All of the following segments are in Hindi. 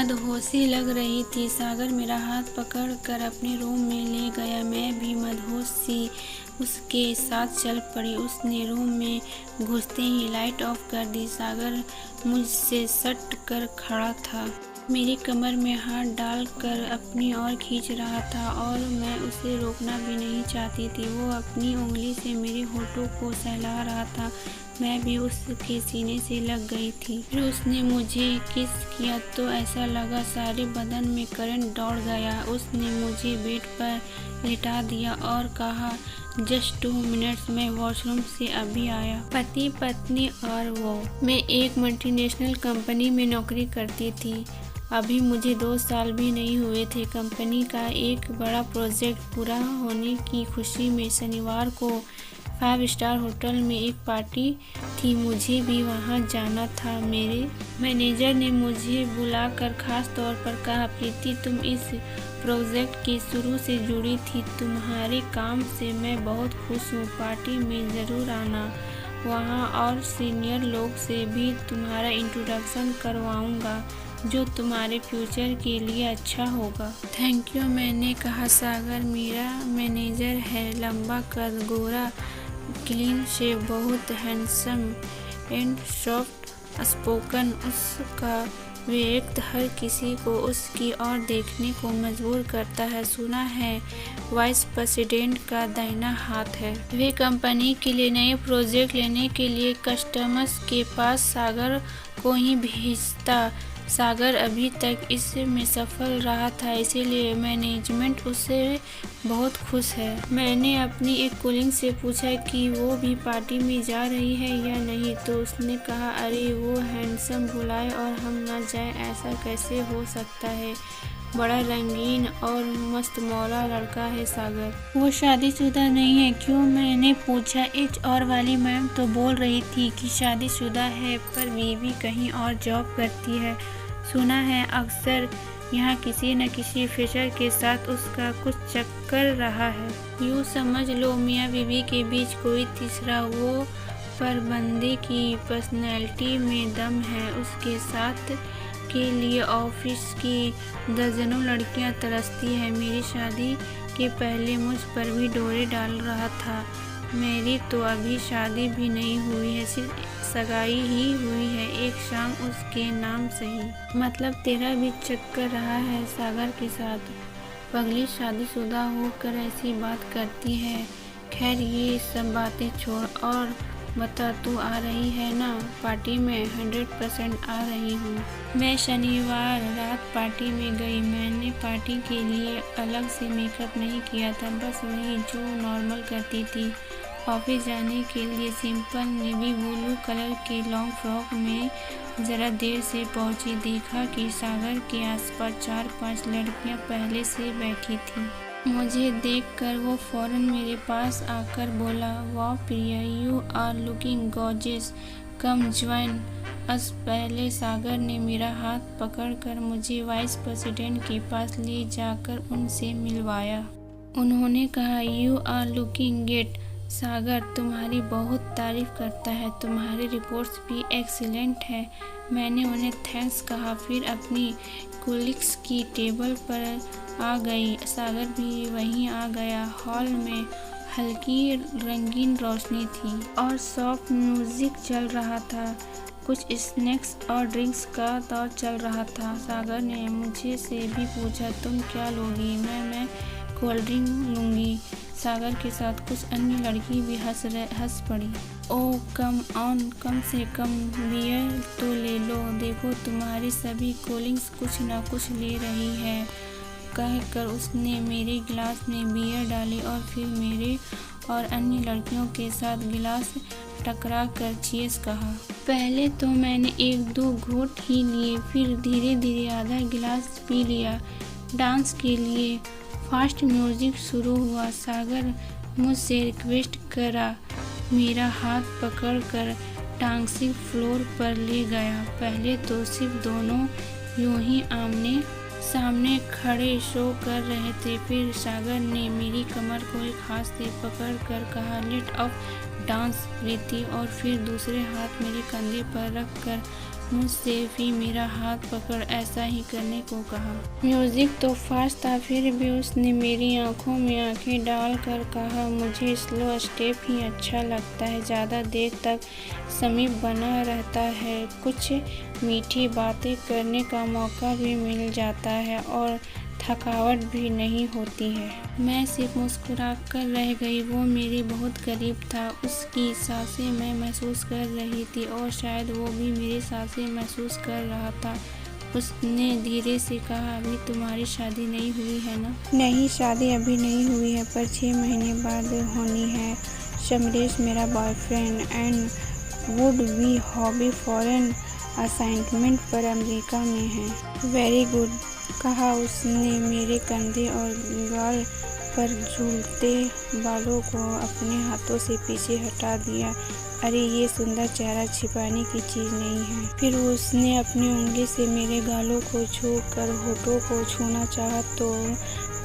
मदहोशी लग रही थी। सागर मेरा हाथ पकड़ कर अपने रूम में ले गया। मैं भी मदहोश सी उसके साथ चल पड़ी। उसने रूम में घुसते ही लाइट ऑफ कर दी। सागर मुझसे सट कर खड़ा था। मेरी कमर में हाथ डालकर अपनी ओर खींच रहा था और मैं उसे रोकना भी नहीं चाहती थी। वो अपनी उंगली से मेरे होठों को सहला रहा था। मैं भी उसके सीने से लग गई थी। फिर उसने मुझे किस किया तो ऐसा लगा सारे बदन में करंट दौड़ गया। उसने मुझे बेड पर लिटा दिया और कहा, जस्ट 2 मिनट्स में वॉशरूम से अभी आया। पति पत्नी और वो। मैं एक मल्टीनेशनल कंपनी में नौकरी करती थी। अभी मुझे 2 साल भी नहीं हुए थे। कंपनी का एक बड़ा प्रोजेक्ट पूरा होने की खुशी में शनिवार को 5 स्टार होटल में एक पार्टी थी। मुझे भी वहां जाना था। मेरे मैनेजर ने मुझे बुलाकर खास तौर पर कहा, प्रीति तुम इस प्रोजेक्ट के शुरू से जुड़ी थी। तुम्हारे काम से मैं बहुत खुश हूँ। पार्टी में ज़रूर आना। वहाँ और सीनियर लोग से भी तुम्हारा इंट्रोडक्शन करवाऊँगा जो तुम्हारे फ्यूचर के लिए अच्छा होगा। थैंक यू, मैंने कहा। सागर मेरा मैनेजर है। लंबा कद, गोरा, क्लीन शेव, बहुत हैंडसम एंड सॉफ्ट स्पोकन। उसका व्यक्ति हर किसी को उसकी ओर देखने को मजबूर करता है। सुना है वाइस प्रेसिडेंट का दाहिना हाथ है। वे कंपनी के लिए नए प्रोजेक्ट लेने के लिए कस्टमर्स के पास सागर को ही भेजता। सागर अभी तक इसमें सफल रहा था, इसीलिए मैनेजमेंट उससे बहुत खुश है। मैंने अपनी एक कोलिग से पूछा कि वो भी पार्टी में जा रही है या नहीं, तो उसने कहा, अरे वो हैंडसम बुलाए और हम ना जाए, ऐसा कैसे हो सकता है। बड़ा रंगीन और मस्त मौला लड़का है सागर। वो शादीशुदा नहीं है क्यों, मैंने पूछा। HR वाली मैम तो बोल रही थी कि शादीशुदा है पर बीवी कहीं और जॉब करती है। सुना है अक्सर यहाँ किसी न किसी फ्रेशर के साथ उसका कुछ चक्कर रहा है। यूँ समझ लो मियाँ बीवी के बीच कोई तीसरा वो, पर बंदे की पर्सनैलिटी में दम है। उसके साथ के लिए ऑफिस की दर्जनों लड़कियां तरसती है। मेरी शादी के पहले मुझ पर भी डोरे डाल रहा था। मेरी तो अभी शादी भी नहीं हुई है, सिर्फ सगाई ही हुई है, एक शाम उसके नाम सही। मतलब तेरा भी चक्कर रहा है सागर के साथ? पगली शादीशुदा होकर ऐसी बात करती है। खैर ये सब बातें छोड़ और बता, तू आ रही है ना पार्टी में? 100% आ रही हूँ। मैं शनिवार रात पार्टी में गई। मैंने पार्टी के लिए अलग से मेकअप नहीं किया था, बस वही जो नॉर्मल करती थी। ऑफिस जाने के लिए सिंपल नेवी ब्लू कलर के लॉन्ग फ्रॉक में ज़रा देर से पहुंची। देखा कि सागर के आसपास 4-5 लड़कियां पहले से बैठी थीं। मुझे देखकर वो फौरन मेरे पास आकर बोला, वाह Priya, you are looking gorgeous, come join us. पहले सागर ने मेरा हाथ पकड़कर मुझे वाइस प्रेसिडेंट के पास ले जाकर उनसे मिलवाया। उन्होंने कहा, यू आर लुकिंग ग्रेट सागर, तुम्हारी बहुत तारीफ करता है, तुम्हारी रिपोर्ट्स भी एक्सीलेंट है। मैंने उन्हें थैंक्स कहा, फिर अपनी कोलिग्स की टेबल पर आ गई। सागर भी वहीं आ गया। हॉल में हल्की रंगीन रोशनी थी और सॉफ्ट म्यूजिक चल रहा था। कुछ स्नैक्स और ड्रिंक्स का दौर चल रहा था। सागर ने मुझे से भी पूछा, तुम क्या लोगी? मैं कोल्ड ड्रिंक लूँगी। सागर के साथ कुछ अन्य लड़की भी हंस पड़ी। ओह कम ऑन, कम से कम बियर तो ले लो। देखो तुम्हारी सभी कोलिग्स कुछ ना कुछ ले रही है। कहकर उसने मेरे गिलास में बियर डाली और फिर मेरे और अन्य लड़कियों के साथ गिलास टकरा कर चीयर्स कहा। पहले तो मैंने 1-2 घूंट ही लिए, फिर धीरे धीरे आधा गिलास पी लिया। डांस के लिए फास्ट म्यूजिक शुरू हुआ। सागर मुझसे रिक्वेस्ट करा, मेरा हाथ पकड़कर डांसिंग फ्लोर पर ले गया। पहले तो सिर्फ दोनों यूं ही आमने सामने खड़े शो कर रहे थे, फिर सागर ने मेरी कमर को एक हाथ से पकड़कर कहा, लेट ऑफ डांस प्रीति, और फिर दूसरे हाथ मेरे कंधे पर रखकर मुझसे भी मेरा हाथ पकड़ ऐसा ही करने को कहा। म्यूजिक तो फास्ट था, फिर भी उसने मेरी आंखों में आंखें डालकर कहा, मुझे स्लो स्टेप ही अच्छा लगता है, ज़्यादा देर तक समीप बना रहता है, कुछ मीठी बातें करने का मौका भी मिल जाता है और थकावट भी नहीं होती है। मैं सिर्फ मुस्कुराकर रह गई। वो मेरे बहुत करीब था, उसकी सांसें मैं महसूस कर रही थी और शायद वो भी मेरी सांसें महसूस कर रहा था। उसने धीरे से कहा, अभी तुम्हारी शादी नहीं हुई है ना? नहीं, शादी अभी नहीं हुई है, पर 6 महीने बाद होनी है। समरेश मेरा boyfriend and would be hobby foreign assignment पर अमेरिका में है। वेरी गुड, कहा उसने मेरे कंधे और गाल पर झूलते बालों को अपने हाथों से पीछे हटा दिया। अरे ये सुंदर चेहरा छिपाने की चीज़ नहीं है। फिर उसने अपनी उंगली से मेरे गालों को छू कर होठों को छूना चाहा तो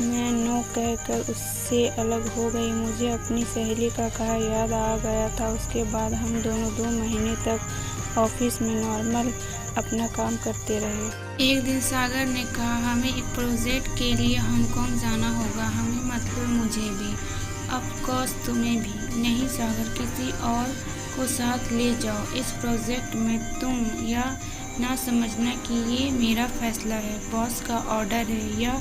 मैं नो कहकर उससे अलग हो गई। मुझे अपनी सहेली का कहा याद आ गया था। उसके बाद हम दोनों 2 महीने तक ऑफिस में नॉर्मल अपना काम करते रहे। एक दिन सागर ने कहा, हमें एक प्रोजेक्ट के लिए हांगकांग जाना होगा। हमें मतलब मुझे भी, ऑफ कोर्स तुम्हें भी। नहीं सागर, किसी और को साथ ले जाओ। इस प्रोजेक्ट में तुम या ना समझना कि ये मेरा फैसला है, बॉस का ऑर्डर है, या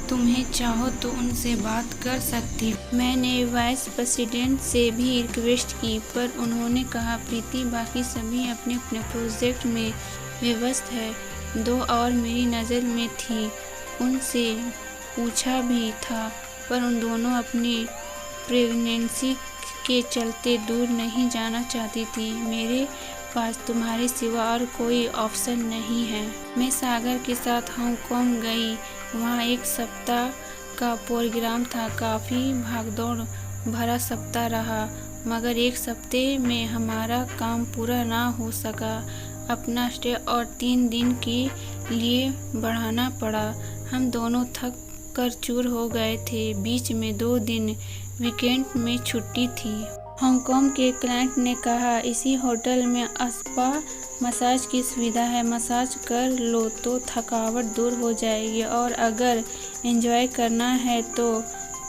तुम्हें चाहो तो उनसे बात कर सकती हो। मैंने वाइस प्रेसिडेंट से भी रिक्वेस्ट की, पर उन्होंने कहा प्रीति बाकी सभी अपने अपने प्रोजेक्ट में व्यस्त है। 2 और मेरी नज़र में थी, उनसे पूछा भी था, पर उन दोनों अपनी प्रेगनेंसी के चलते दूर नहीं जाना चाहती थी। मेरे पास तुम्हारे सिवा और कोई ऑप्शन नहीं है। मैं सागर के साथ हांगकांग गई। वहाँ 1 सप्ताह का प्रोग्राम था। काफ़ी भागदौड़ भरा सप्ताह रहा, मगर 1 सप्ते में हमारा काम पूरा ना हो सका। अपना स्टे और 3 दिन के लिए बढ़ाना पड़ा। हम दोनों थक कर चूर हो गए थे। बीच में 2 दिन वीकेंड में छुट्टी थी। हांगकांग के क्लाइंट ने कहा, इसी होटल में स्पा मसाज की सुविधा है, मसाज कर लो तो थकावट दूर हो जाएगी, और अगर एंजॉय करना है तो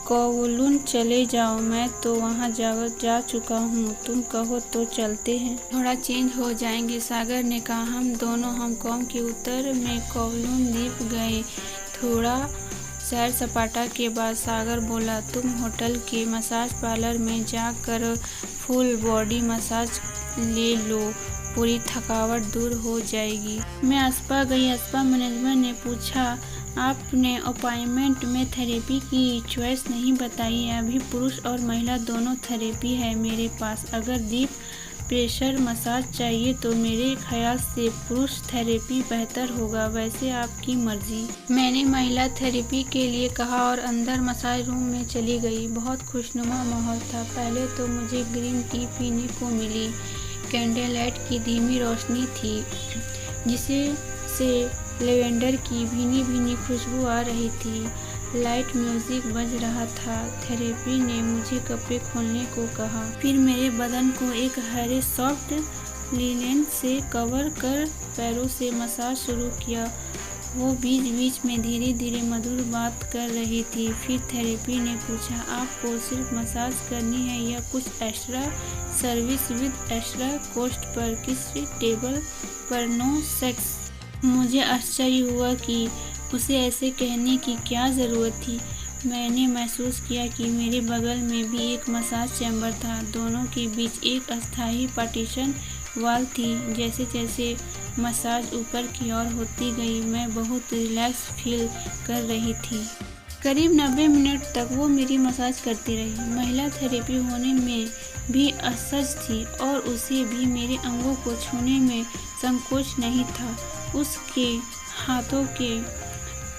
कोवलून चले जाओ। मैं तो वहाँ जा चुका हूँ, तुम कहो तो चलते हैं, थोड़ा चेंज हो जाएंगे। सागर ने कहा। हम दोनों हांगकांग के उत्तर में कोवलून द्वीप गए। थोड़ा सैर सपाटा के बाद सागर बोला, तुम होटल के मसाज पार्लर में जाकर फुल बॉडी मसाज ले लो, पूरी थकावट दूर हो जाएगी। मैं स्पा गई। स्पा मैनेजर ने पूछा, आपने अपॉइंटमेंट में थेरेपी की चॉइस नहीं बताई है। अभी पुरुष और महिला दोनों थेरेपी है मेरे पास। अगर डीप प्रेशर मसाज चाहिए तो मेरे ख्याल से पुरुष थेरेपी बेहतर होगा, वैसे आपकी मर्जी। मैंने महिला थेरेपी के लिए कहा और अंदर मसाज रूम में चली गई। बहुत खुशनुमा माहौल था। पहले तो मुझे ग्रीन टी पीने को मिली। कैंडल लाइट की धीमी रोशनी थी, जिसे से लेवेंडर की भीनी भीनी खुशबू आ रही थी। लाइट म्यूजिक बज रहा था। थेरेपी ने मुझे कपड़े खोलने को कहा, फिर मेरे बदन को एक हरे सॉफ्ट लिनेन से कवर कर पैरों से मसाज शुरू किया। वो बीच बीच में धीरे धीरे मधुर बात कर रही थी। फिर थेरेपी ने पूछा, आपको सिर्फ मसाज करनी है या कुछ extra service with extra cost per? किस टेबल पर नो सेक्स? मुझे आश्चर्य हुआ कि उसे ऐसे कहने की क्या ज़रूरत थी। मैंने महसूस किया कि मेरे बगल में भी एक मसाज चैम्बर था। दोनों के बीच एक अस्थायी पार्टीशन वाल थी। जैसे जैसे मसाज ऊपर की ओर होती गई, मैं बहुत रिलैक्स फील कर रही थी। करीब 90 मिनट तक वो मेरी मसाज करती रही। महिला थेरेपी होने में भी असहज थी और उसे भी मेरे अंगों को छूने में संकोच नहीं था। उसके हाथों के,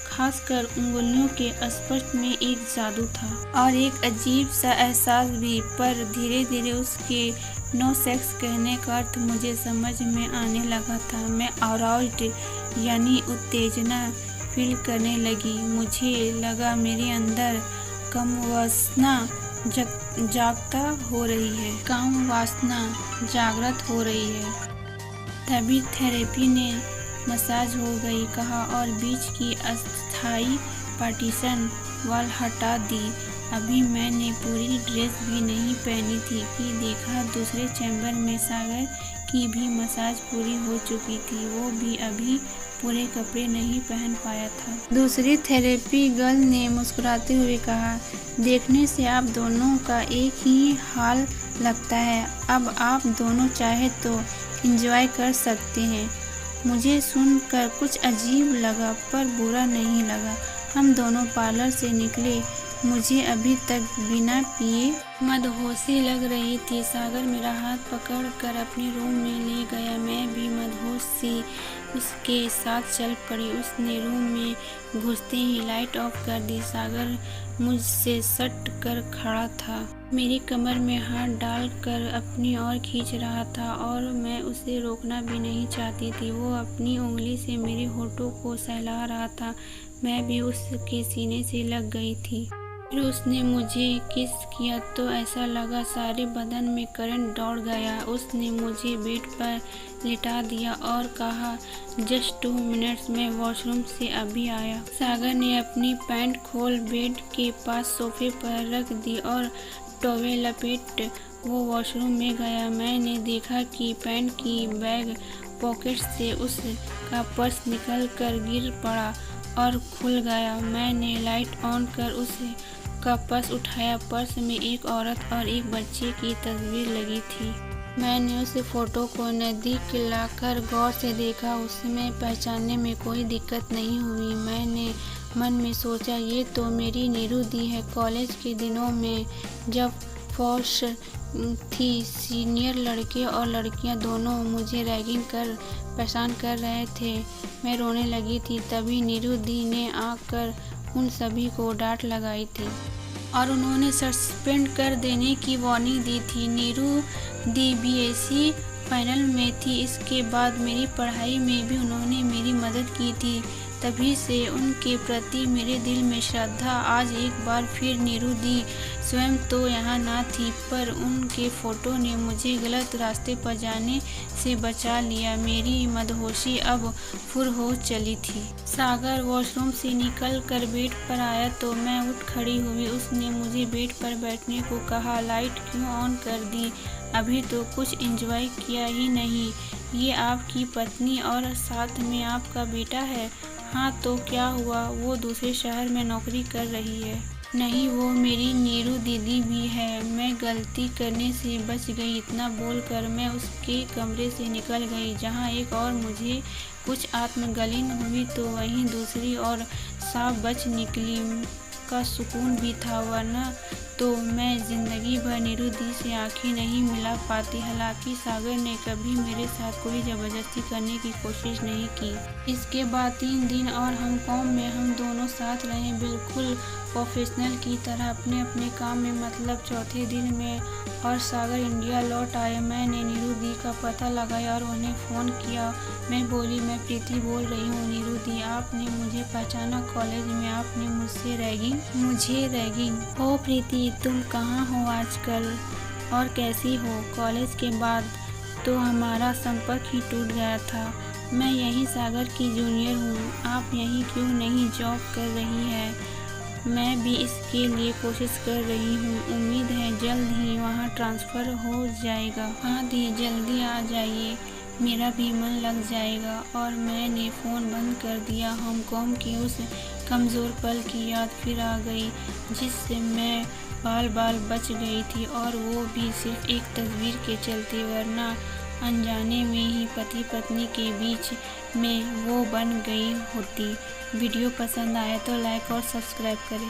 खासकर उंगलियों के स्पर्श में एक जादू था और एक अजीब सा एहसास भी। पर धीरे धीरे उसके नो सेक्स कहने का अर्थ मुझे समझ में आने लगा था। मैं अराउज्ड यानी उत्तेजना फील करने लगी। मुझे लगा मेरे अंदर काम वासना जागता हो रही है, काम वासना जागृत हो रही है। तभी थेरेपी ने मसाज हो गई कहा और बीच की अस्थाई पार्टीशन वॉल हटा दी। अभी मैंने पूरी ड्रेस भी नहीं पहनी थी कि देखा दूसरे चैम्बर में सागर की भी मसाज पूरी हो चुकी थी। वो भी अभी पूरे कपड़े नहीं पहन पाया था। दूसरी थेरेपी गर्ल ने मुस्कुराते हुए कहा, देखने से आप दोनों का एक ही हाल लगता है। अब आप दोनों चाहे तो एंजॉय कर सकते हैं। मुझे सुनकर कुछ अजीब लगा पर बुरा नहीं लगा। हम दोनों पार्लर से निकले। मुझे अभी तक बिना पिए मदहोशी लग रही थी। सागर मेरा हाथ पकड़ कर अपने रूम में ले गया। मैं भी मदहोश सी उसके साथ चल पड़ी। उसने रूम में घुसते ही लाइट ऑफ कर दी। सागर मुझसे सट कर खड़ा था। मेरी कमर में हाथ डाल कर अपनी ओर खींच रहा था और मैं उसे रोकना भी नहीं चाहती थी। वो अपनी उंगली से मेरे होठों को सहला रहा था। मैं भी उसके सीने से लग गई थी। फिर उसने मुझे किस किया तो ऐसा लगा सारे बदन में करंट दौड़ गया। उसने मुझे बेड पर लिटा दिया और कहा, जस्ट 2 मिनट्स में वॉशरूम से अभी आया। सागर ने अपनी पैंट खोल बेड के पास सोफे पर रख दी और टॉवेल लपेट वो वॉशरूम में गया। मैंने देखा कि पैंट की बैग पॉकेट से उसका पर्स निकल कर गिर पड़ा और खुल गया। मैंने लाइट ऑन कर उसका पर्स उठाया। पर्स में एक औरत और एक बच्चे की तस्वीर लगी थी। मैंने उस फोटो को नज़दीक लाकर गौर से देखा। उसमें पहचानने में कोई दिक्कत नहीं हुई। मैंने मन में सोचा, ये तो मेरी नीरू दी है। कॉलेज के दिनों में जब फौज थी, सीनियर लड़के और लड़कियां दोनों मुझे रैगिंग कर परेशान कर रहे थे। मैं रोने लगी थी। तभी नीरू दी ने आकर उन सभी को डांट लगाई थी और उन्होंने सस्पेंड कर देने की वार्निंग दी थी। नीरू दी बीएससी फाइनल में थी। इसके बाद मेरी पढ़ाई में भी उन्होंने मेरी मदद की थी। तभी से उनके प्रति मेरे दिल में श्रद्धा। आज एक बार फिर नीरू दी स्वयं तो यहाँ ना थी, पर उनके फ़ोटो ने मुझे गलत रास्ते पर जाने से बचा लिया। मेरी मदहोशी अब फुर हो चली थी। सागर वॉशरूम से निकल कर बेड पर आया तो मैं उठ खड़ी हुई। उसने मुझे बेड पर बैठने को कहा। लाइट क्यों ऑन कर दी? अभी तो कुछ एंजॉय किया ही नहीं। ये आपकी पत्नी और साथ में आपका बेटा है। हाँ तो क्या हुआ? वो दूसरे शहर में नौकरी कर रही है। नहीं, वो मेरी नीरू दीदी भी है। मैं गलती करने से बच गई। इतना बोलकर मैं उसके कमरे से निकल गई। जहाँ एक और मुझे कुछ आत्मग्लानि हुई तो वहीं दूसरी और साफ बच निकली का सुकून भी था। वरना तो मैं ज़िंदगी भर नीरू दी से आंखें नहीं मिला पाती। हालांकि सागर ने कभी मेरे साथ कोई ज़बरदस्ती करने की कोशिश नहीं की। इसके बाद 3 दिन और हांगकांग में हम दोनों साथ रहे, बिल्कुल प्रोफेशनल की तरह अपने अपने काम में। मतलब चौथे दिन में और सागर इंडिया लौट आए। मैंने नीरू दी का पता लगाया और उन्हें फ़ोन किया। मैं बोली, मैं प्रीति बोल रही हूँ। नीरू दी, आपने मुझे पहचाना? कॉलेज में आपने मुझसे रैगिंग ओ प्रीति, तुम कहाँ हो आजकल और कैसी हो? कॉलेज के बाद तो हमारा संपर्क ही टूट गया था। मैं यहीं सागर की जूनियर हूँ। आप यहीं क्यों नहीं जॉब कर रही है? मैं भी इसके लिए कोशिश कर रही हूँ। उम्मीद है जल्द ही वहाँ ट्रांसफ़र हो जाएगा। हाँ दी, जल्दी आ जाइए, मेरा भी मन लग जाएगा। और मैंने फ़ोन बंद कर दिया। हांगकांग की उस कमज़ोर पल की याद फिर आ गई जिससे मैं बाल बच गई थी, और वो भी सिर्फ एक तस्वीर के चलते। वरना अनजाने में ही पति पत्नी के बीच में वो बन गई होती। वीडियो पसंद आया तो लाइक और सब्सक्राइब करें।